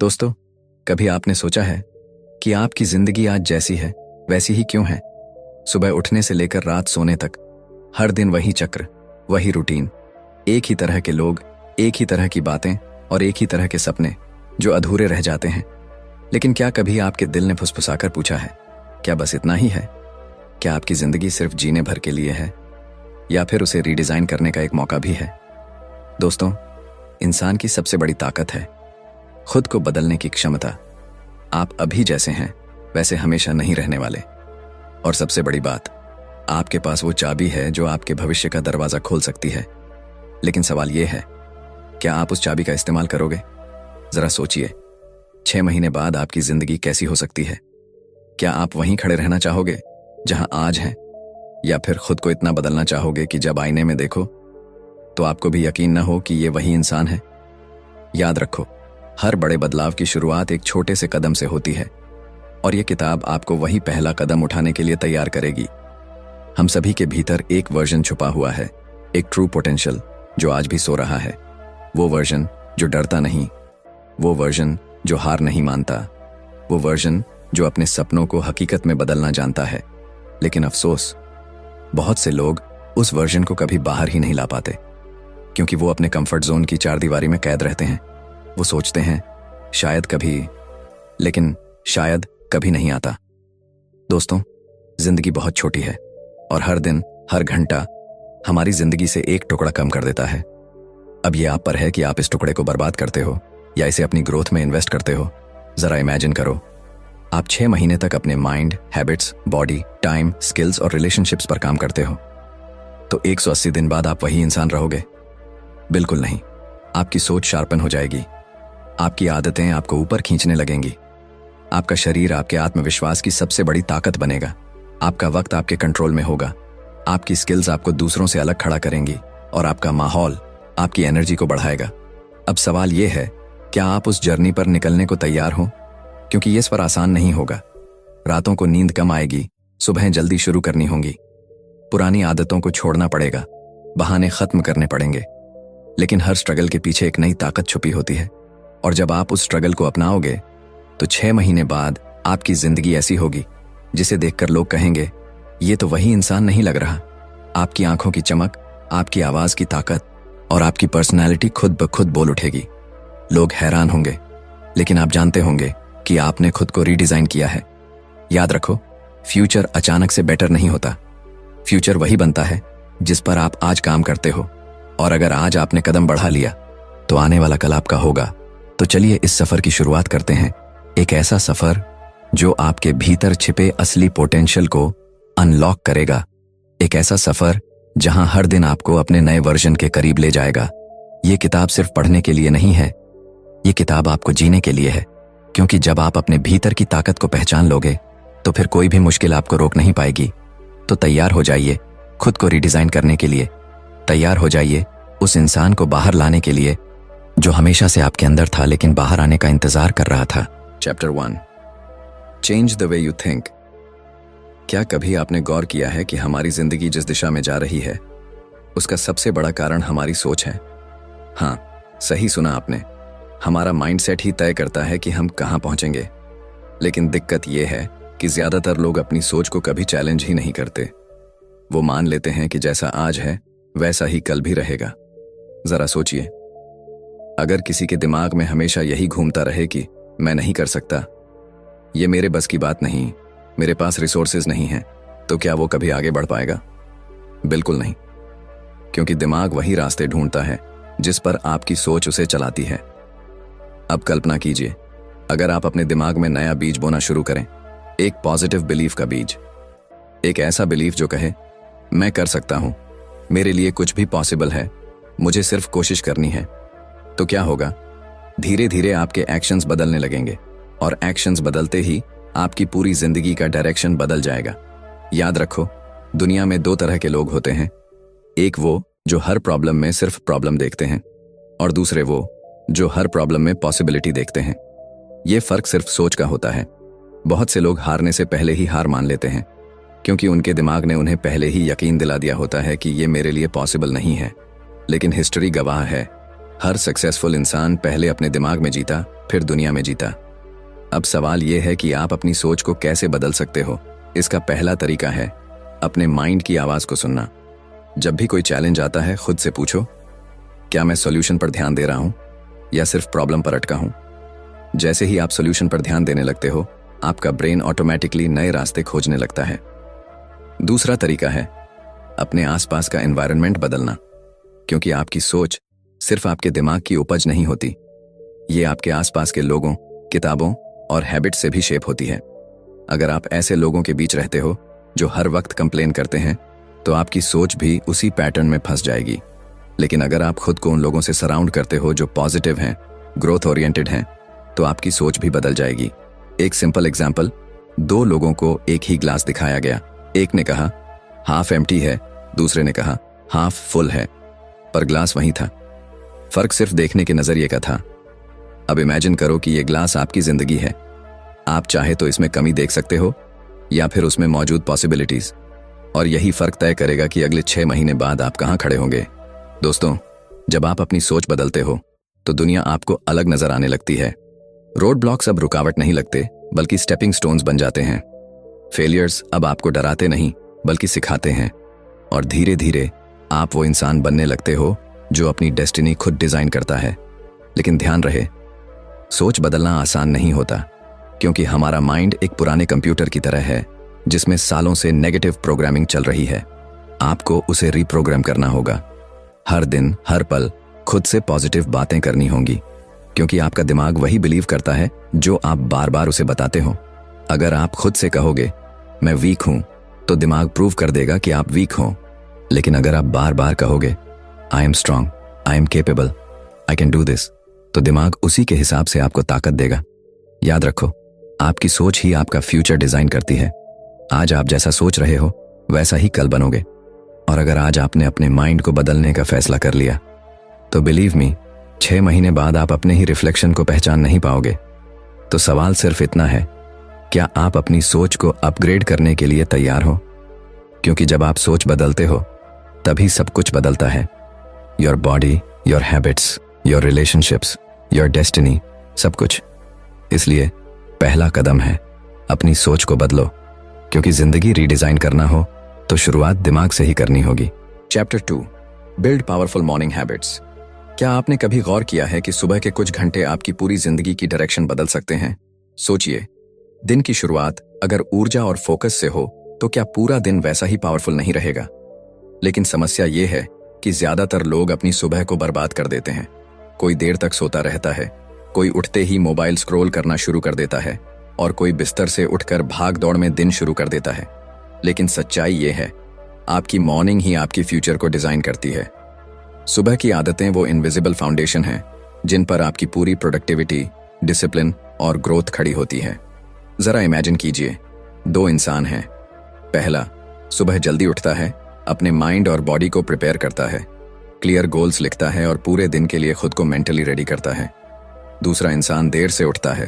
दोस्तों, कभी आपने सोचा है कि आपकी जिंदगी आज जैसी है वैसी ही क्यों है? सुबह उठने से लेकर रात सोने तक हर दिन वही चक्र, वही रूटीन, एक ही तरह के लोग, एक ही तरह की बातें और एक ही तरह के सपने जो अधूरे रह जाते हैं। लेकिन क्या कभी आपके दिल ने फुसफुसाकर पूछा है, क्या बस इतना ही है? क्या आपकी जिंदगी सिर्फ जीने भर के लिए है या फिर उसे रीडिजाइन करने का एक मौका भी है? दोस्तों, इंसान की सबसे बड़ी ताकत है खुद को बदलने की क्षमता। आप अभी जैसे हैं वैसे हमेशा नहीं रहने वाले। और सबसे बड़ी बात, आपके पास वो चाबी है जो आपके भविष्य का दरवाजा खोल सकती है। लेकिन सवाल यह है, क्या आप उस चाबी का इस्तेमाल करोगे? जरा सोचिए, 6 महीने बाद आपकी जिंदगी कैसी हो सकती है? क्या आप वहीं खड़े रहना चाहोगे जहां आज हैं, या फिर खुद को इतना बदलना चाहोगे कि जब आईने में देखो तो आपको भी यकीन न हो कि ये वही इंसान है? याद रखो, हर बड़े बदलाव की शुरुआत एक छोटे से कदम से होती है, और ये किताब आपको वही पहला कदम उठाने के लिए तैयार करेगी। हम सभी के भीतर एक वर्जन छुपा हुआ है, एक ट्रू पोटेंशियल जो आज भी सो रहा है। वो वर्जन जो डरता नहीं, वो वर्जन जो हार नहीं मानता, वो वर्जन जो अपने सपनों को हकीकत में बदलना जानता है। लेकिन अफसोस, बहुत से लोग उस वर्जन को कभी बाहर ही नहीं ला पाते, क्योंकि वो अपने कंफर्ट जोन की चारदीवारी में कैद रहते हैं। वो सोचते हैं शायद कभी, लेकिन शायद कभी नहीं आता। दोस्तों, जिंदगी बहुत छोटी है और हर दिन, हर घंटा हमारी जिंदगी से एक टुकड़ा कम कर देता है। अब ये आप पर है कि आप इस टुकड़े को बर्बाद करते हो या इसे अपनी ग्रोथ में इन्वेस्ट करते हो। जरा इमेजिन करो, आप 6 महीने तक अपने mind, habits, body, time, skills और रिलेशनशिप्स पर काम करते हो, तो 180 दिन बाद आप वही इंसान रहोगे? बिल्कुल नहीं। आपकी सोच शार्पन हो जाएगी, आपकी आदतें आपको ऊपर खींचने लगेंगी, आपका शरीर आपके आत्मविश्वास की सबसे बड़ी ताकत बनेगा, आपका वक्त आपके कंट्रोल में होगा, आपकी स्किल्स आपको दूसरों से अलग खड़ा करेंगी और आपका माहौल आपकी एनर्जी को बढ़ाएगा। अब सवाल यह है, क्या आप उस जर्नी पर निकलने को तैयार हो? क्योंकि ये सफर आसान नहीं होगा। रातों को नींद कम आएगी, सुबह जल्दी शुरू करनी होंगी, पुरानी आदतों को छोड़ना पड़ेगा, बहाने खत्म करने पड़ेंगे। लेकिन हर स्ट्रगल के पीछे एक नई ताकत छुपी होती है, और जब आप उस स्ट्रगल को अपनाओगे तो 6 महीने बाद आपकी जिंदगी ऐसी होगी जिसे देखकर लोग कहेंगे, ये तो वही इंसान नहीं लग रहा। आपकी आंखों की चमक, आपकी आवाज की ताकत और आपकी पर्सनैलिटी खुद ब खुद बोल उठेगी। लोग हैरान होंगे, लेकिन आप जानते होंगे कि आपने खुद को रीडिजाइन किया है। याद रखो, फ्यूचर अचानक से बेटर नहीं होता। फ्यूचर वही बनता है जिस पर आप आज काम करते हो, और अगर आज आपने कदम बढ़ा लिया तो आने वाला कल आपका होगा। तो चलिए इस सफर की शुरुआत करते हैं, एक ऐसा सफर जो आपके भीतर छिपे असली पोटेंशियल को अनलॉक करेगा, एक ऐसा सफर जहां हर दिन आपको अपने नए वर्जन के करीब ले जाएगा। ये किताब सिर्फ पढ़ने के लिए नहीं है, ये किताब आपको जीने के लिए है, क्योंकि जब आप अपने भीतर की ताकत को पहचान लोगे तो फिर कोई भी मुश्किल आपको रोक नहीं पाएगी। तो तैयार हो जाइए खुद को रिडिजाइन करने के लिए, तैयार हो जाइए उस इंसान को बाहर लाने के लिए जो हमेशा से आपके अंदर था लेकिन बाहर आने का इंतजार कर रहा था। Chapter 1, change the way you think. क्या कभी आपने गौर किया है कि हमारी जिंदगी जिस दिशा में जा रही है उसका सबसे बड़ा कारण हमारी सोच है? हाँ, सही सुना आपने। हमारा माइंडसेट ही तय करता है कि हम कहां पहुंचेंगे। लेकिन दिक्कत यह है कि ज्यादातर लोग अपनी सोच को कभी चैलेंज ही नहीं करते। वो मान लेते हैं कि जैसा आज है वैसा ही कल भी रहेगा। जरा सोचिए, अगर किसी के दिमाग में हमेशा यही घूमता रहे कि मैं नहीं कर सकता, ये मेरे बस की बात नहीं, मेरे पास रिसोर्सेज नहीं हैं, तो क्या वो कभी आगे बढ़ पाएगा? बिल्कुल नहीं, क्योंकि दिमाग वही रास्ते ढूंढता है जिस पर आपकी सोच उसे चलाती है। अब कल्पना कीजिए, अगर आप अपने दिमाग में नया बीज बोना शुरू करें, एक पॉजिटिव बिलीफ का बीज, एक ऐसा बिलीफ जो कहे मैं कर सकता हूं, मेरे लिए कुछ भी पॉसिबल है, मुझे सिर्फ कोशिश करनी है, तो क्या होगा? धीरे धीरे आपके एक्शंस बदलने लगेंगे, और एक्शंस बदलते ही आपकी पूरी जिंदगी का डायरेक्शन बदल जाएगा। याद रखो, दुनिया में 2 तरह के लोग होते हैं, एक वो जो हर प्रॉब्लम में सिर्फ प्रॉब्लम देखते हैं, और दूसरे वो जो हर प्रॉब्लम में पॉसिबिलिटी देखते हैं। ये फर्क सिर्फ सोच का होता है। बहुत से लोग हारने से पहले ही हार मान लेते हैं, क्योंकि उनके दिमाग ने उन्हें पहले ही यकीन दिला दिया होता है कि ये मेरे लिए पॉसिबल नहीं है। लेकिन हिस्ट्री गवाह है, हर सक्सेसफुल इंसान पहले अपने दिमाग में जीता, फिर दुनिया में जीता। अब सवाल यह है कि आप अपनी सोच को कैसे बदल सकते हो। इसका पहला तरीका है अपने माइंड की आवाज को सुनना। जब भी कोई चैलेंज आता है, खुद से पूछो, क्या मैं सॉल्यूशन पर ध्यान दे रहा हूं या सिर्फ प्रॉब्लम पर अटका हूं? जैसे ही आप सॉल्यूशन पर ध्यान देने लगते हो, आपका ब्रेन ऑटोमेटिकली नए रास्ते खोजने लगता है। दूसरा तरीका है अपने आसपास का एनवायरनमेंट बदलना, क्योंकि आपकी सोच सिर्फ आपके दिमाग की उपज नहीं होती, ये आपके आसपास के लोगों, किताबों और हैबिट से भी शेप होती है। अगर आप ऐसे लोगों के बीच रहते हो जो हर वक्त कंप्लेन करते हैं, तो आपकी सोच भी उसी पैटर्न में फंस जाएगी। लेकिन अगर आप खुद को उन लोगों से सराउंड करते हो जो पॉजिटिव हैं, ग्रोथ ओरिएंटेड हैं, तो आपकी सोच भी बदल जाएगी। एक सिंपल एग्जाम्पल, दो लोगों को एक ही ग्लास दिखाया गया। एक ने कहा हाफ एम्प्टी है, दूसरे ने कहा हाफ फुल है, पर ग्लास वही था। फर्क सिर्फ देखने के नजरिए का था। अब इमेजिन करो कि ये ग्लास आपकी जिंदगी है। आप चाहे तो इसमें कमी देख सकते हो या फिर उसमें मौजूद पॉसिबिलिटीज, और यही फर्क तय करेगा कि अगले 6 महीने बाद आप कहां खड़े होंगे। दोस्तों, जब आप अपनी सोच बदलते हो तो दुनिया आपको अलग नजर आने लगती है। रोड ब्लॉक्स अब रुकावट नहीं लगते, बल्कि स्टेपिंग स्टोन्स बन जाते हैं। फेलियर्स अब आपको डराते नहीं, बल्कि सिखाते हैं, और धीरे धीरे आप वो इंसान बनने लगते हो जो अपनी डेस्टिनी खुद डिजाइन करता है। लेकिन ध्यान रहे, सोच बदलना आसान नहीं होता, क्योंकि हमारा माइंड एक पुराने कंप्यूटर की तरह है जिसमें सालों से नेगेटिव प्रोग्रामिंग चल रही है। आपको उसे रीप्रोग्राम करना होगा। हर दिन, हर पल खुद से पॉजिटिव बातें करनी होंगी, क्योंकि आपका दिमाग वही बिलीव करता है जो आप बार बार उसे बताते हो। अगर आप खुद से कहोगे मैं वीक हूं, तो दिमाग प्रूव कर देगा कि आप वीक हो। लेकिन अगर आप बार बार कहोगे I am strong, I am capable, I can do this, तो दिमाग उसी के हिसाब से आपको ताकत देगा। याद रखो, आपकी सोच ही आपका फ्यूचर डिजाइन करती है। आज आप जैसा सोच रहे हो वैसा ही कल बनोगे। और अगर आज आपने अपने माइंड को बदलने का फैसला कर लिया, तो बिलीव मी, 6 महीने बाद आप अपने ही रिफ्लेक्शन को पहचान नहीं पाओगे। तो सवाल सिर्फ इतना है, क्या आप अपनी सोच को अपग्रेड करने के लिए तैयार हो? क्योंकि जब आप सोच बदलते हो, तभी सब कुछ बदलता है। Your body, your habits, your relationships, your destiny, सब कुछ। इसलिए पहला कदम है अपनी सोच को बदलो, क्योंकि जिंदगी रीडिजाइन करना हो तो शुरुआत दिमाग से ही करनी होगी। Chapter 2, build powerful morning habits. क्या आपने कभी गौर किया है कि सुबह के कुछ घंटे आपकी पूरी जिंदगी की डायरेक्शन बदल सकते हैं? सोचिए, दिन की शुरुआत अगर ऊर्जा और फोकस से हो तो क्या पूरा दिन वैसा ही पावरफुल नहीं रहेगा? लेकिन समस्या यह है कि ज्यादातर लोग अपनी सुबह को बर्बाद कर देते हैं। कोई देर तक सोता रहता है, कोई उठते ही मोबाइल स्क्रॉल करना शुरू कर देता है, और कोई बिस्तर से उठकर भाग दौड़ में दिन शुरू कर देता है। लेकिन सच्चाई यह है, आपकी मॉर्निंग ही आपकी फ्यूचर को डिजाइन करती है। सुबह की आदतें वो इनविजिबल फाउंडेशन हैं जिन पर आपकी पूरी प्रोडक्टिविटी, डिसिप्लिन और ग्रोथ खड़ी होती है। जरा इमेजिन कीजिए, 2 इंसान हैं। पहला सुबह जल्दी उठता है, अपने माइंड और बॉडी को प्रिपेयर करता है, क्लियर गोल्स लिखता है और पूरे दिन के लिए खुद को मेंटली रेडी करता है। दूसरा इंसान देर से उठता है,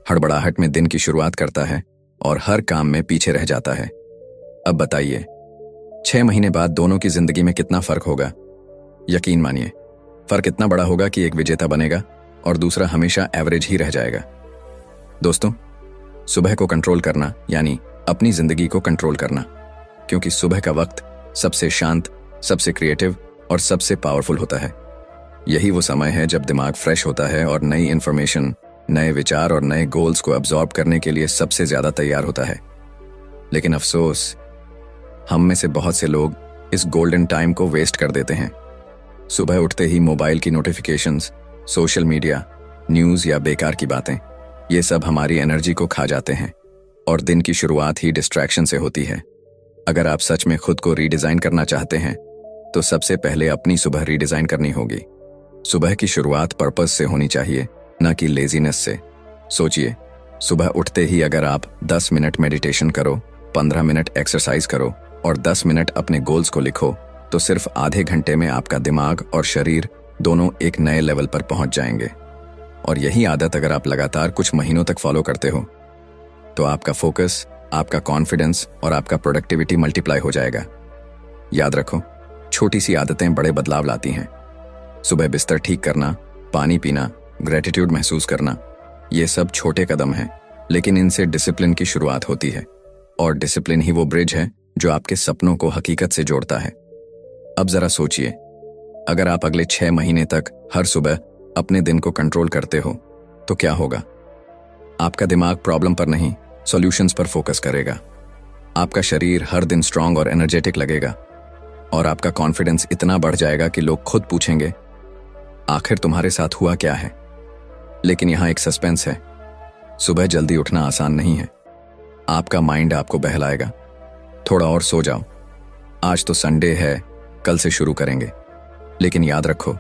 हड़बड़ाहट में दिन की शुरुआत करता है और हर काम में पीछे रह जाता है। अब बताइए, 6 महीने बाद दोनों की जिंदगी में कितना फर्क होगा? यकीन मानिए, फर्क इतना बड़ा होगा कि एक विजेता बनेगा और दूसरा हमेशा एवरेज ही रह जाएगा। दोस्तों, सुबह को कंट्रोल करना यानी अपनी जिंदगी को कंट्रोल करना, क्योंकि सुबह का वक्त सबसे शांत, सबसे क्रिएटिव और सबसे पावरफुल होता है। यही वो समय है जब दिमाग फ्रेश होता है और नई इंफॉर्मेशन, नए विचार और नए गोल्स को अब्सॉर्ब करने के लिए सबसे ज्यादा तैयार होता है। लेकिन अफसोस, हम में से बहुत से लोग इस गोल्डन टाइम को वेस्ट कर देते हैं। सुबह उठते ही मोबाइल की नोटिफिकेशंस, सोशल मीडिया, न्यूज़ या बेकार की बातें, ये सब हमारी एनर्जी को खा जाते हैं और दिन की शुरुआत ही डिस्ट्रैक्शन से होती है। अगर आप सच में खुद को रीडिज़ाइन करना चाहते हैं, तो सबसे पहले अपनी सुबह रीडिज़ाइन करनी होगी। सुबह की शुरुआत पर्पस से होनी चाहिए, न कि लेजीनेस से। सोचिए, सुबह उठते ही अगर आप 10 मिनट मेडिटेशन करो, 15 मिनट एक्सरसाइज करो और 10 मिनट अपने गोल्स को लिखो, तो सिर्फ आधे घंटे में आपका दिमाग और शरीर दोनों एक नए लेवल पर पहुंच जाएंगे। और यही आदत अगर आप लगातार कुछ महीनों तक फॉलो करते हो, तो आपका फोकस, आपका कॉन्फिडेंस और आपका प्रोडक्टिविटी मल्टीप्लाई हो जाएगा। याद रखो, छोटी सी आदतें बड़े बदलाव लाती हैं। सुबह बिस्तर ठीक करना, पानी पीना, ग्रेटिट्यूड महसूस करना, ये सब छोटे कदम हैं, लेकिन इनसे डिसिप्लिन की शुरुआत होती है। और डिसिप्लिन ही वो ब्रिज है जो आपके सपनों को हकीकत से जोड़ता है। अब जरा सोचिए, अगर आप अगले 6 महीने तक हर सुबह अपने दिन को कंट्रोल करते हो तो क्या होगा? आपका दिमाग प्रॉब्लम पर नहीं, सॉल्यूशंस पर फोकस करेगा। आपका शरीर हर दिन स्ट्रांग और एनर्जेटिक लगेगा और आपका कॉन्फिडेंस इतना बढ़ जाएगा कि लोग खुद पूछेंगे, आखिर तुम्हारे साथ हुआ क्या है? लेकिन यहां एक सस्पेंस है। सुबह जल्दी उठना आसान नहीं है। आपका माइंड आपको बहलाएगा, थोड़ा और सो जाओ, आज तो संडे है, कल से शुरू करेंगे। लेकिन याद रखो,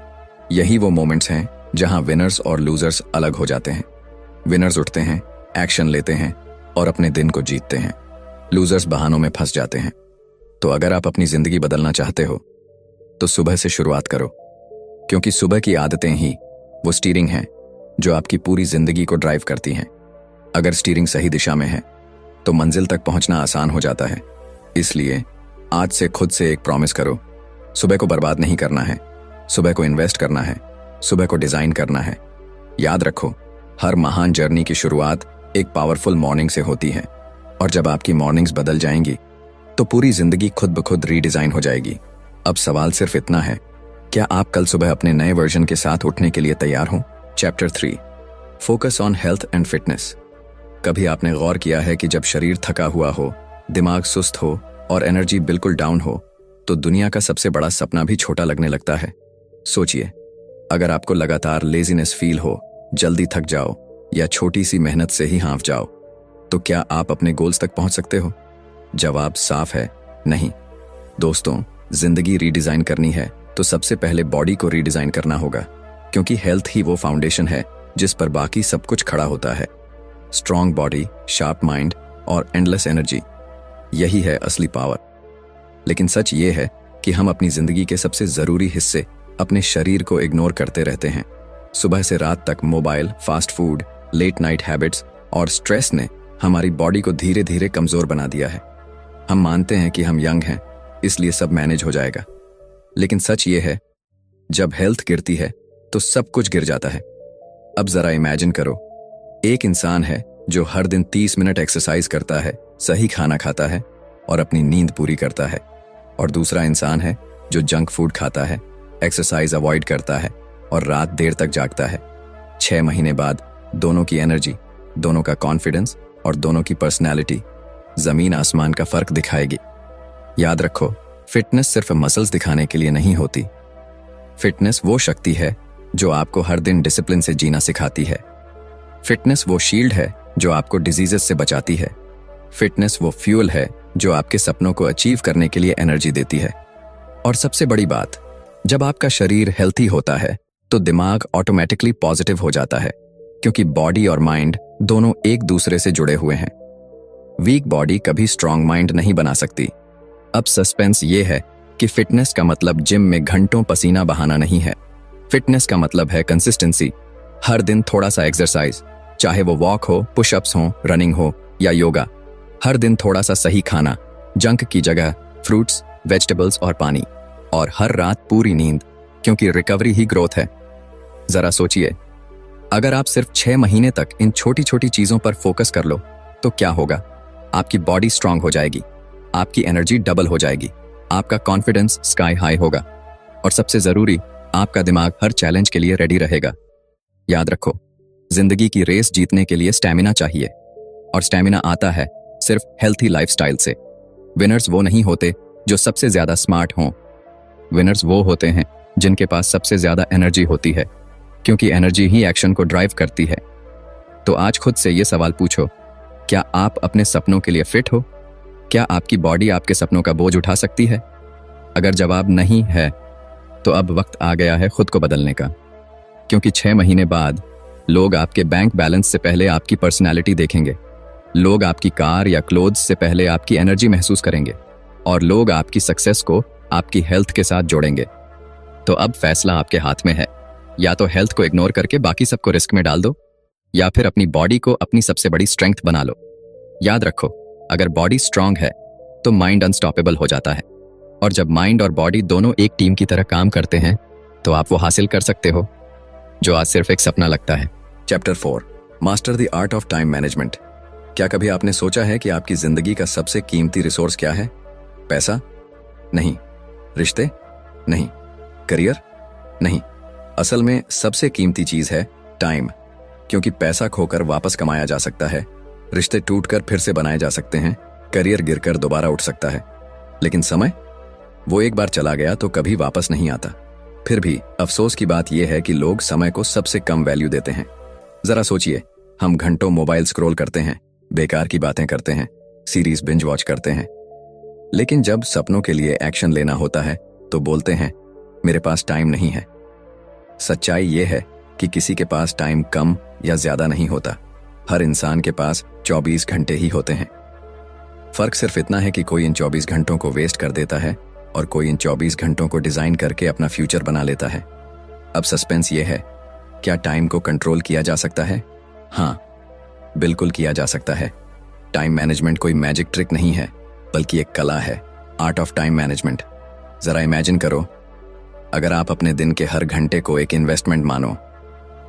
यही वो मोमेंट्स हैं जहां विनर्स और लूजर्स अलग हो जाते हैं। विनर्स उठते हैं, एक्शन लेते हैं और अपने दिन को जीतते हैं। लूजर्स बहानों में फंस जाते हैं। तो अगर आप अपनी जिंदगी बदलना चाहते हो तो सुबह से शुरुआत करो, क्योंकि सुबह की आदतें ही वो स्टीयरिंग हैं जो आपकी पूरी जिंदगी को ड्राइव करती हैं। अगर स्टीयरिंग सही दिशा में है तो मंजिल तक पहुंचना आसान हो जाता है। इसलिए आज से खुद से एक प्रॉमिस करो, सुबह को बर्बाद नहीं करना है, सुबह को इन्वेस्ट करना है, सुबह को डिजाइन करना है। याद रखो, हर महान जर्नी की शुरुआत एक पावरफुल मॉर्निंग से होती है, और जब आपकी मॉर्निंग्स बदल जाएंगी तो पूरी जिंदगी खुद ब खुद रीडिजाइन हो जाएगी। अब सवाल सिर्फ इतना है, क्या आप कल सुबह अपने नए वर्जन के साथ उठने के लिए तैयार हो? Chapter 3, focus on health and fitness. कभी आपने गौर किया है कि जब शरीर थका हुआ हो, दिमाग सुस्त हो और एनर्जी बिल्कुल डाउन हो तो दुनिया का सबसे बड़ा सपना भी छोटा लगने लगता है? सोचिए, अगर आपको लगातार लेजीनेस फील हो, जल्दी थक जाओ या छोटी सी मेहनत से ही हांफ जाओ, तो क्या आप अपने गोल्स तक पहुंच सकते हो? जवाब साफ है, नहीं। दोस्तों, जिंदगी रीडिजाइन करनी है तो सबसे पहले बॉडी को रीडिजाइन करना होगा, क्योंकि हेल्थ ही वो फाउंडेशन है जिस पर बाकी सब कुछ खड़ा होता है। स्ट्रॉन्ग बॉडी, शार्प माइंड और एंडलेस एनर्जी, यही है असली पावर। लेकिन सच ये है कि हम अपनी जिंदगी के सबसे जरूरी हिस्से अपने शरीर को इग्नोर करते रहते हैं। सुबह से रात तक mobile, fast food, late night habits और स्ट्रेस ने हमारी बॉडी को धीरे धीरे कमजोर बना दिया है। हम मानते हैं कि हम यंग हैं, इसलिए सब मैनेज हो जाएगा। लेकिन सच ये है, जब हेल्थ गिरती है तो सब कुछ गिर जाता है। अब जरा इमेजिन करो, एक इंसान है जो हर दिन 30 मिनट एक्सरसाइज करता है, सही खाना खाता है और अपनी नींद पूरी करता है, और दूसरा इंसान है जो जंक फूड खाता है, एक्सरसाइज अवॉइड करता है और रात देर तक जागता है। 6 महीने बाद दोनों की एनर्जी, दोनों का कॉन्फिडेंस और दोनों की पर्सनैलिटी जमीन आसमान का फर्क दिखाएगी। याद रखो, फिटनेस सिर्फ मसल्स दिखाने के लिए नहीं होती। फिटनेस वो शक्ति है जो आपको हर दिन डिसिप्लिन से जीना सिखाती है। फिटनेस वो शील्ड है जो आपको डिजीजेस से बचाती है। फिटनेस वो फ्यूल है जो आपके सपनों को अचीव करने के लिए एनर्जी देती है। और सबसे बड़ी बात, जब आपका शरीर हेल्थी होता है तो दिमाग ऑटोमेटिकली पॉजिटिव हो जाता है, क्योंकि बॉडी और माइंड दोनों एक दूसरे से जुड़े हुए हैं। वीक बॉडी कभी स्ट्रांग माइंड नहीं बना सकती। अब सस्पेंस ये है कि फिटनेस का मतलब जिम में घंटों पसीना बहाना नहीं है। फिटनेस का मतलब है कंसिस्टेंसी। हर दिन थोड़ा सा एक्सरसाइज, चाहे वो वॉक हो, पुशअप्स हो, रनिंग हो या योगा। हर दिन थोड़ा सा सही खाना, जंक की जगह फ्रूट्स, वेजिटेबल्स और पानी। और हर रात पूरी नींद, क्योंकि रिकवरी ही ग्रोथ है। जरा सोचिए, अगर आप सिर्फ 6 महीने तक इन छोटी छोटी चीजों पर फोकस कर लो तो क्या होगा? आपकी बॉडी स्ट्रांग हो जाएगी, आपकी एनर्जी डबल हो जाएगी, आपका कॉन्फिडेंस स्काई हाई होगा, और सबसे जरूरी, आपका दिमाग हर चैलेंज के लिए रेडी रहेगा। याद रखो, जिंदगी की रेस जीतने के लिए स्टैमिना चाहिए, और स्टैमिना आता है सिर्फ हेल्थी लाइफस्टाइल से। विनर्स वो नहीं होते जो सबसे ज्यादा स्मार्ट हों, विनर्स वो होते हैं जिनके पास सबसे ज्यादा एनर्जी होती है, क्योंकि एनर्जी ही एक्शन को ड्राइव करती है। तो आज खुद से ये सवाल पूछो, क्या आप अपने सपनों के लिए फिट हो? क्या आपकी बॉडी आपके सपनों का बोझ उठा सकती है? अगर जवाब नहीं है तो अब वक्त आ गया है खुद को बदलने का, क्योंकि 6 महीने बाद लोग आपके बैंक बैलेंस से पहले आपकी पर्सनैलिटी देखेंगे। लोग आपकी कार या क्लोथ्स से पहले आपकी एनर्जी महसूस करेंगे, और लोग आपकी सक्सेस को आपकी हेल्थ के साथ जोड़ेंगे। तो अब फैसला आपके हाथ में है, या तो हेल्थ को इग्नोर करके बाकी सबको रिस्क में डाल दो, या फिर अपनी बॉडी को अपनी सबसे बड़ी स्ट्रेंथ बना लो। याद रखो, अगर बॉडी स्ट्रांग है तो माइंड अनस्टॉपेबल हो जाता है, और जब माइंड और बॉडी दोनों एक टीम की तरह काम करते हैं तो आप वो हासिल कर सकते हो जो आज सिर्फ एक सपना लगता है। Chapter 4, master the art of time management. क्या कभी आपने सोचा है कि आपकी जिंदगी का सबसे कीमती रिसोर्स क्या है? पैसा? नहीं। रिश्ते? नहीं। करियर? नहीं। असल में सबसे कीमती चीज है टाइम। क्योंकि पैसा खोकर वापस कमाया जा सकता है, रिश्ते टूटकर फिर से बनाए जा सकते हैं, करियर गिरकर दोबारा उठ सकता है, लेकिन समय, वो एक बार चला गया तो कभी वापस नहीं आता। फिर भी अफसोस की बात यह है कि लोग समय को सबसे कम वैल्यू देते हैं। जरा सोचिए, हम घंटों मोबाइल स्क्रॉल करते हैं, बेकार की बातें करते हैं, सीरीज बिंज वॉच करते हैं, लेकिन जब सपनों के लिए एक्शन लेना होता है तो बोलते हैं मेरे पास टाइम नहीं है। सच्चाई यह है कि किसी के पास टाइम कम या ज्यादा नहीं होता, हर इंसान के पास 24 घंटे ही होते हैं। फर्क सिर्फ इतना है कि कोई इन 24 घंटों को वेस्ट कर देता है और कोई इन 24 घंटों को डिजाइन करके अपना फ्यूचर बना लेता है। अब सस्पेंस ये है, क्या टाइम को कंट्रोल किया जा सकता है? हाँ, बिल्कुल किया जा सकता है। टाइम मैनेजमेंट कोई मैजिक ट्रिक नहीं है, बल्कि एक कला है, आर्ट ऑफ टाइम मैनेजमेंट। जरा इमेजिन करो, अगर आप अपने दिन के हर घंटे को एक इन्वेस्टमेंट मानो,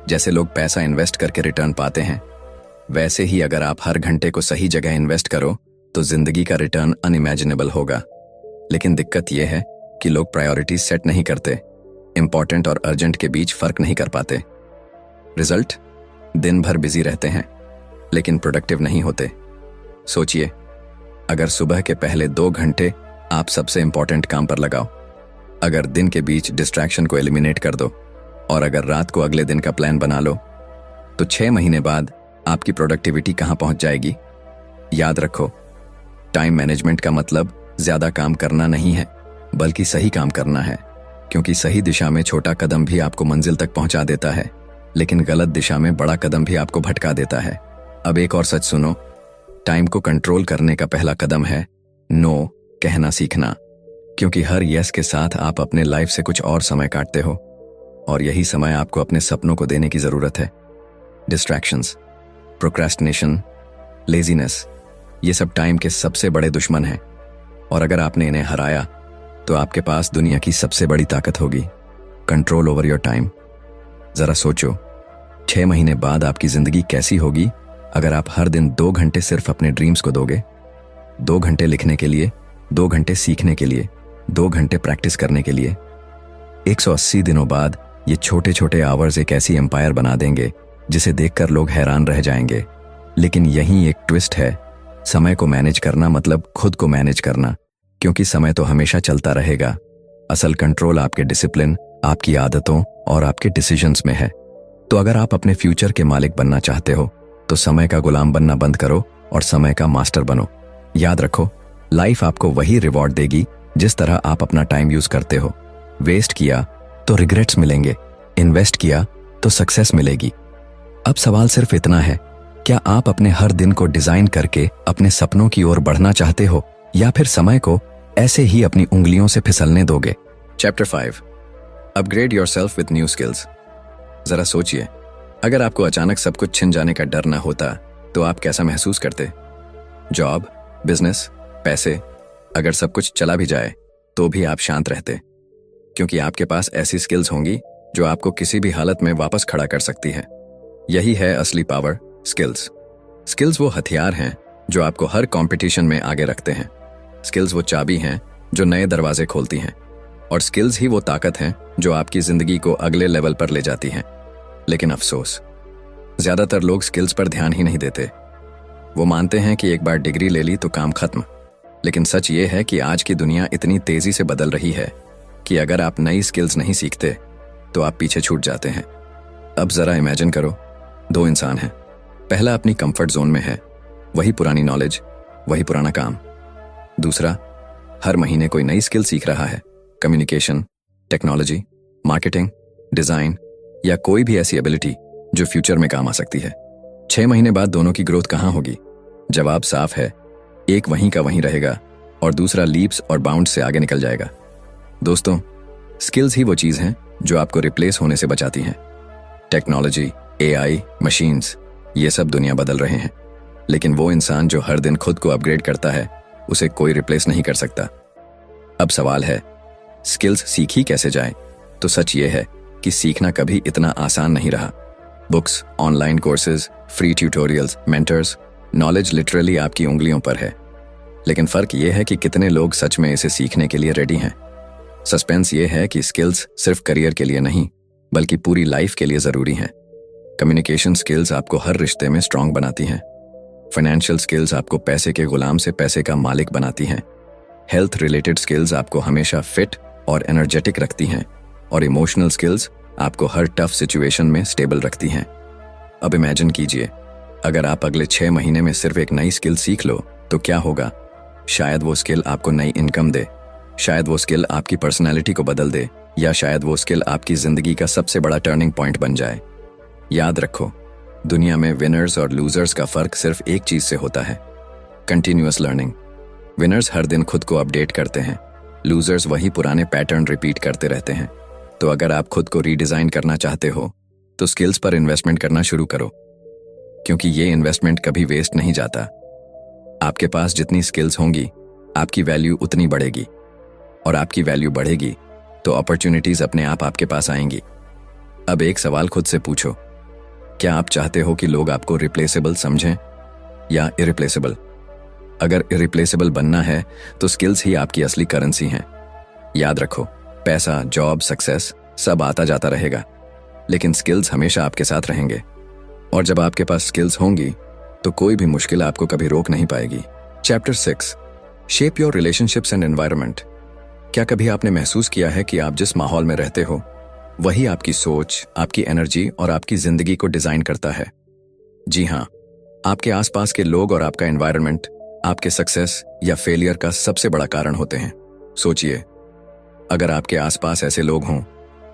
जैसे लोग पैसा इन्वेस्ट करके रिटर्न पाते हैं, वैसे ही अगर आप हर घंटे को सही जगह इन्वेस्ट करो तो जिंदगी का रिटर्न अनइमेजिनेबल होगा। लेकिन दिक्कत यह है कि लोग प्रायोरिटीज सेट नहीं करते, इंपॉर्टेंट और अर्जेंट के बीच फर्क नहीं कर पाते। रिजल्ट, दिन भर बिजी रहते हैं लेकिन प्रोडक्टिव नहीं होते। सोचिए, अगर सुबह के पहले 2 घंटे आप सबसे इंपॉर्टेंट काम पर लगाओ, अगर दिन के बीच डिस्ट्रैक्शन को एलिमिनेट कर दो और अगर रात को अगले दिन का प्लान बना लो, तो 6 महीने बाद आपकी प्रोडक्टिविटी कहां पहुंच जाएगी? याद रखो, टाइम मैनेजमेंट का मतलब ज्यादा काम करना नहीं है, बल्कि सही काम करना है। क्योंकि सही दिशा में छोटा कदम भी आपको मंजिल तक पहुंचा देता है, लेकिन गलत दिशा में बड़ा कदम भी आपको भटका देता है। अब एक और सच सुनो, टाइम को कंट्रोल करने का पहला कदम है नो कहना सीखना। क्योंकि हर यस के साथ आप अपने लाइफ से कुछ और समय काटते हो, और यही समय आपको अपने सपनों को देने की जरूरत है। डिस्ट्रैक्शंस, प्रोक्रेस्टिनेशन, लेजीनेस, ये सब टाइम के सबसे बड़े दुश्मन हैं, और अगर आपने इन्हें हराया तो आपके पास दुनिया की सबसे बड़ी ताकत होगी, कंट्रोल ओवर योर टाइम। जरा सोचो, 6 महीने बाद आपकी जिंदगी कैसी होगी अगर आप हर दिन 2 घंटे सिर्फ अपने ड्रीम्स को दोगे? 2 घंटे लिखने के लिए, 2 घंटे सीखने के लिए, 2 घंटे प्रैक्टिस करने के लिए। 180 दिनों बाद ये छोटे छोटे आवर्स एक ऐसी एम्पायर बना देंगे जिसे देखकर लोग हैरान रह जाएंगे। लेकिन यहीं एक ट्विस्ट है, समय को मैनेज करना मतलब खुद को मैनेज करना, क्योंकि समय तो हमेशा चलता रहेगा। असल कंट्रोल आपके डिसिप्लिन, आपकी आदतों और आपके डिसीजंस में है। तो अगर आप अपने फ्यूचर के मालिक बनना चाहते हो तो समय का गुलाम बनना बंद करो और समय का मास्टर बनो। याद रखो, लाइफ आपको वही रिवॉर्ड देगी जिस तरह आप अपना टाइम यूज करते हो। वेस्ट किया तो रिग्रेट्स मिलेंगे, इन्वेस्ट किया तो सक्सेस मिलेगी। अब सवाल सिर्फ इतना है, क्या आप अपने हर दिन को डिजाइन करके अपने सपनों की ओर बढ़ना चाहते हो, या फिर समय को ऐसे ही अपनी उंगलियों से फिसलने दोगे? Chapter 5, upgrade yourself with new skills. जरा सोचिए, अगर आपको अचानक सब कुछ छिन जाने का डर न होता तो आप कैसा महसूस करते? जॉब, बिजनेस, पैसे, अगर सब कुछ चला भी जाए तो भी आप शांत रहते, क्योंकि आपके पास ऐसी स्किल्स होंगी जो आपको किसी भी हालत में वापस खड़ा कर सकती है। यही है असली पावर, स्किल्स। स्किल्स वो हथियार हैं जो आपको हर कंपटीशन में आगे रखते हैं। स्किल्स वो चाबी हैं जो नए दरवाजे खोलती हैं, और स्किल्स ही वो ताकत हैं जो आपकी जिंदगी को अगले लेवल पर ले जाती हैं। लेकिन अफसोस, ज्यादातर लोग स्किल्स पर ध्यान ही नहीं देते। वो मानते हैं कि एक बार डिग्री ले ली तो काम खत्म। लेकिन सच ये है कि आज की दुनिया इतनी तेजी से बदल रही है कि अगर आप नई स्किल्स नहीं सीखते तो आप पीछे छूट जाते हैं। अब जरा इमेजिन करो, 2 इंसान हैं। पहला अपनी कंफर्ट जोन में है, वही पुरानी नॉलेज, वही पुराना काम। दूसरा हर महीने कोई नई स्किल सीख रहा है, कम्युनिकेशन, टेक्नोलॉजी, मार्केटिंग, डिजाइन या कोई भी ऐसी एबिलिटी जो फ्यूचर में काम आ सकती है। 6 महीने बाद दोनों की ग्रोथ कहां होगी? जवाब साफ है, एक वहीं का वहीं रहेगा और दूसरा लीप्स और बाउंड से आगे निकल जाएगा। दोस्तों, स्किल्स ही वो चीज हैं जो आपको रिप्लेस होने से बचाती हैं। टेक्नोलॉजी, एआई, मशीन्स, ये सब दुनिया बदल रहे हैं, लेकिन वो इंसान जो हर दिन खुद को अपग्रेड करता है, उसे कोई रिप्लेस नहीं कर सकता। अब सवाल है, स्किल्स सीखी कैसे जाए? तो सच ये है कि सीखना कभी इतना आसान नहीं रहा। Books, online courses, free tutorials, mentors, knowledge literally आपकी उंगलियों पर है। लेकिन फर्क ये है कि कितने लोग सच में इसे सीखने के लिए रेडी हैं। सस्पेंस ये है कि स्किल्स सिर्फ करियर के लिए नहीं, बल्कि पूरी लाइफ के लिए जरूरी हैं। कम्युनिकेशन स्किल्स आपको हर रिश्ते में स्ट्रांग बनाती हैं। फाइनेंशियल स्किल्स आपको पैसे के गुलाम से पैसे का मालिक बनाती हैं। हेल्थ रिलेटेड स्किल्स आपको हमेशा फिट और एनर्जेटिक रखती हैं। और इमोशनल स्किल्स आपको हर टफ सिचुएशन में स्टेबल रखती हैं। अब इमेजिन कीजिए, अगर आप अगले 6 महीने में सिर्फ एक नई स्किल सीख लो तो क्या होगा। शायद वो स्किल आपको नई इनकम दे, शायद वो स्किल आपकी पर्सनैलिटी को बदल दे, या शायद वो स्किल आपकी जिंदगी का सबसे बड़ा टर्निंग पॉइंट बन जाए। याद रखो, दुनिया में विनर्स और लूजर्स का फर्क सिर्फ एक चीज से होता है, कंटिन्यूअस लर्निंग। विनर्स हर दिन खुद को अपडेट करते हैं, लूजर्स वही पुराने पैटर्न रिपीट करते रहते हैं। तो अगर आप खुद को रीडिजाइन करना चाहते हो तो स्किल्स पर इन्वेस्टमेंट करना शुरू करो, क्योंकि ये इन्वेस्टमेंट कभी वेस्ट नहीं जाता। आपके पास जितनी स्किल्स होंगी आपकी वैल्यू उतनी बढ़ेगी, और आपकी वैल्यू बढ़ेगी तो अपॉर्चुनिटीज अपने आप आपके पास आएंगी। अब एक सवाल खुद से पूछो, क्या आप चाहते हो कि लोग आपको रिप्लेसेबल समझें या इरिप्लेसेबल? अगर इरिप्लेसेबल बनना है तो स्किल्स ही आपकी असली करेंसी हैं। याद रखो, पैसा, जॉब, सक्सेस सब आता जाता रहेगा, लेकिन स्किल्स हमेशा आपके साथ रहेंगे। और जब आपके पास स्किल्स होंगी तो कोई भी मुश्किल आपको कभी रोक नहीं पाएगी। Chapter 6, shape your relationships and environment. क्या कभी आपने महसूस किया है कि आप जिस माहौल में रहते हो वही आपकी सोच, आपकी एनर्जी और आपकी जिंदगी को डिजाइन करता है? जी हाँ, आपके आसपास के लोग और आपका एनवायरनमेंट आपके सक्सेस या फेलियर का सबसे बड़ा कारण होते हैं। सोचिए, अगर आपके आसपास ऐसे लोग हों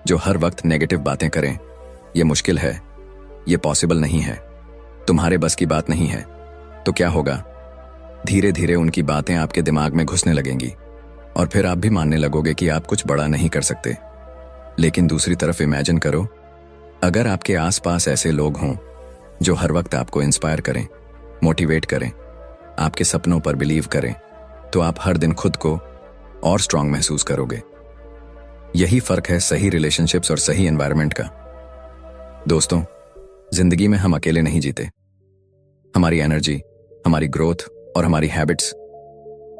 जो हर वक्त नेगेटिव बातें करें, ये मुश्किल है, ये पॉसिबल नहीं है, तुम्हारे बस की बात नहीं है, तो क्या होगा? धीरे धीरे उनकी बातें आपके दिमाग में घुसने लगेंगी और फिर आप भी मानने लगोगे कि आप कुछ बड़ा नहीं कर सकते। लेकिन दूसरी तरफ इमेजिन करो, अगर आपके आसपास ऐसे लोग हों जो हर वक्त आपको इंस्पायर करें, मोटिवेट करें, आपके सपनों पर बिलीव करें, तो आप हर दिन खुद को और स्ट्रांग महसूस करोगे। यही फर्क है सही रिलेशनशिप्स और सही एनवायरनमेंट का। दोस्तों, जिंदगी में हम अकेले नहीं जीते। हमारी एनर्जी, हमारी ग्रोथ और हमारी हैबिट्स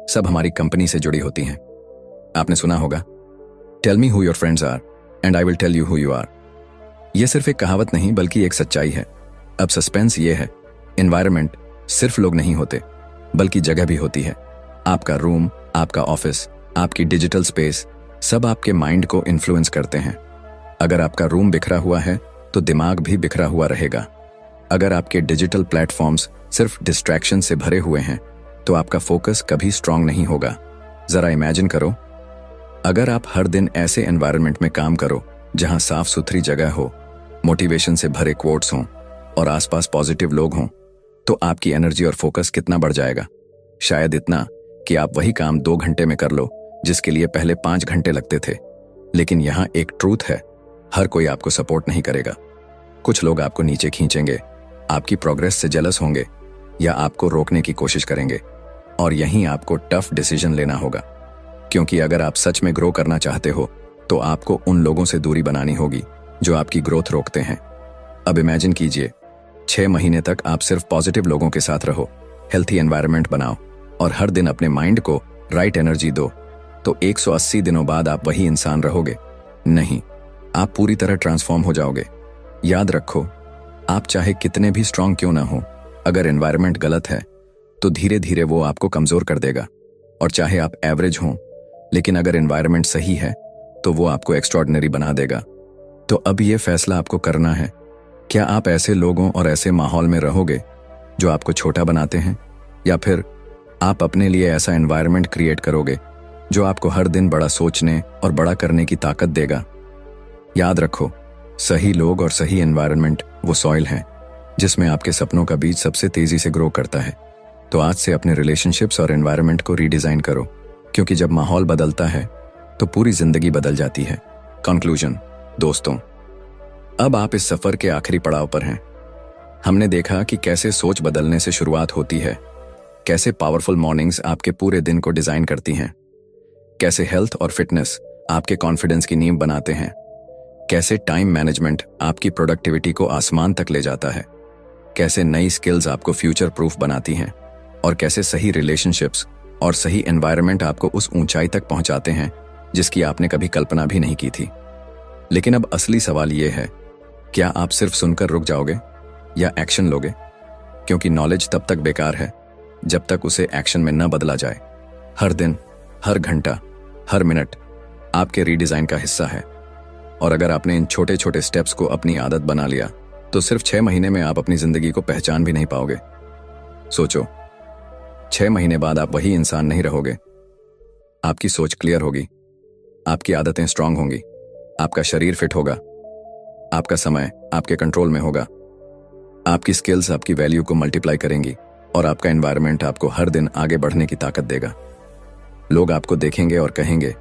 सब हमारी कंपनी से जुड़ी होती हैं। आपने सुना होगा, tell me who your friends are and I will tell you who you are. यह सिर्फ एक कहावत नहीं बल्कि एक सच्चाई है। अब सस्पेंस ये है, एनवायरनमेंट सिर्फ लोग नहीं होते बल्कि जगह भी होती है। आपका रूम, आपका ऑफिस, आपकी डिजिटल स्पेस सब आपके माइंड को इन्फ्लुएंस करते हैं। अगर आपका रूम बिखरा हुआ है तो दिमाग भी बिखरा हुआ रहेगा। अगर आपके डिजिटल प्लेटफॉर्म्स सिर्फ डिस्ट्रैक्शन से भरे हुए हैं तो आपका फोकस कभी स्ट्रांग नहीं होगा। जरा इमेजिन करो, अगर आप हर दिन ऐसे एनवायरनमेंट में काम करो जहां साफ सुथरी जगह हो, मोटिवेशन से भरे कोट्स हों और आसपास पॉजिटिव लोग हों, तो आपकी एनर्जी और फोकस कितना बढ़ जाएगा। शायद इतना कि आप वही काम 2 घंटे में कर लो जिसके लिए पहले 5 घंटे लगते थे। लेकिन यहाँ एक ट्रूथ है, हर कोई आपको सपोर्ट नहीं करेगा। कुछ लोग आपको नीचे खींचेंगे, आपकी प्रोग्रेस से जेलस होंगे या आपको रोकने की कोशिश करेंगे, और यहीं आपको टफ डिसीजन लेना होगा। क्योंकि अगर आप सच में ग्रो करना चाहते हो तो आपको उन लोगों से दूरी बनानी होगी जो आपकी ग्रोथ रोकते हैं। अब इमेजिन कीजिए, 6 महीने तक आप सिर्फ पॉजिटिव लोगों के साथ रहो, हेल्थी एनवायरनमेंट बनाओ और हर दिन अपने माइंड को राइट एनर्जी दो, तो 180 दिनों बाद आप वही इंसान रहोगे? नहीं, आप पूरी तरह ट्रांसफॉर्म हो जाओगे। याद रखो, आप चाहे कितने भी स्ट्रांग क्यों ना हो, अगर एनवायरनमेंट गलत है तो धीरे धीरे वो आपको कमजोर कर देगा। और चाहे आप एवरेज हों, लेकिन अगर एनवायरनमेंट सही है तो वो आपको एक्स्ट्रॉर्डिनरी बना देगा। तो अब ये फैसला आपको करना है, क्या आप ऐसे लोगों और ऐसे माहौल में रहोगे जो आपको छोटा बनाते हैं, या फिर आप अपने लिए ऐसा एनवायरनमेंट क्रिएट करोगे जो आपको हर दिन बड़ा सोचने और बड़ा करने की ताकत देगा। याद रखो, सही लोग और सही एनवायरनमेंट वो सॉइल है जिसमें आपके सपनों का बीज सबसे तेजी से ग्रो करता है। तो आज से अपने रिलेशनशिप्स और एनवायरनमेंट को रीडिजाइन करो, क्योंकि जब माहौल बदलता है तो पूरी जिंदगी बदल जाती है। कंक्लूजन, दोस्तों, अब आप इस सफर के आखिरी पड़ाव पर हैं। हमने देखा कि कैसे सोच बदलने से शुरुआत होती है, कैसे पावरफुल मॉर्निंग्स आपके पूरे दिन को डिजाइन करती हैं, कैसे हेल्थ और फिटनेस आपके कॉन्फिडेंस की नींव बनाते हैं, कैसे टाइम मैनेजमेंट आपकी प्रोडक्टिविटी को आसमान तक ले जाता है, कैसे नई स्किल्स आपको फ्यूचर प्रूफ बनाती हैं और कैसे सही रिलेशनशिप्स और सही एनवायरनमेंट आपको उस ऊंचाई तक पहुंचाते हैं जिसकी आपने कभी कल्पना भी नहीं की थी। लेकिन अब असली सवाल यह है, क्या आप सिर्फ सुनकर रुक जाओगे या एक्शन लोगे? क्योंकि नॉलेज तब तक बेकार है जब तक उसे एक्शन में न बदला जाए। हर दिन, हर घंटा, हर मिनट आपके रीडिजाइन का हिस्सा है। और अगर आपने इन छोटे छोटे स्टेप्स को अपनी आदत बना लिया तो सिर्फ 6 महीने में आप अपनी जिंदगी को पहचान भी नहीं पाओगे। सोचो, 6 महीने बाद आप वही इंसान नहीं रहोगे। आपकी सोच क्लियर होगी, आपकी आदतें स्ट्रांग होंगी, आपका शरीर फिट होगा, आपका समय आपके कंट्रोल में होगा, आपकी स्किल्स आपकी वैल्यू को मल्टीप्लाई करेंगी और आपका एनवायरनमेंट आपको हर दिन आगे बढ़ने की ताकत देगा। लोग आपको देखेंगे और कहेंगे,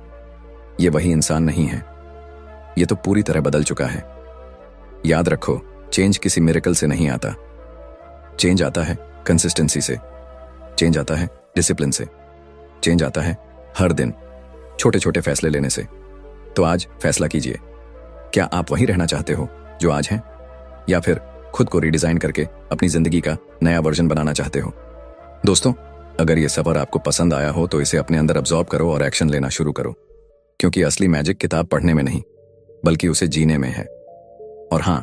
ये वही इंसान नहीं है, ये तो पूरी तरह बदल चुका है। याद रखो, चेंज किसी मिरेकल से नहीं आता। चेंज आता है कंसिस्टेंसी से, चेंज आता है डिसिप्लिन से, चेंज आता है हर दिन छोटे छोटे फैसले लेने से। तो आज फैसला कीजिए, क्या आप वही रहना चाहते हो जो आज हैं, या फिर खुद को रीडिजाइन करके अपनी जिंदगी का नया वर्जन बनाना चाहते हो? दोस्तों, अगर ये सफर आपको पसंद आया हो तो इसे अपने अंदर अब्सॉर्ब करो और एक्शन लेना शुरू करो, क्योंकि असली मैजिक किताब पढ़ने में नहीं बल्कि उसे जीने में है। और हाँ,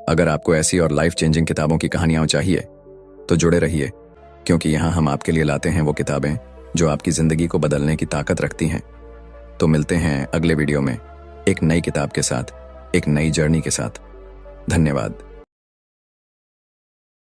अगर आपको ऐसी और लाइफ चेंजिंग किताबों की कहानियां चाहिए तो जुड़े रहिए, क्योंकि यहाँ हम आपके लिए लाते हैं वो किताबें जो आपकी जिंदगी को बदलने की ताकत रखती हैं। तो मिलते हैं अगले वीडियो में एक नई किताब के साथ, एक नई जर्नी के साथ। धन्यवाद।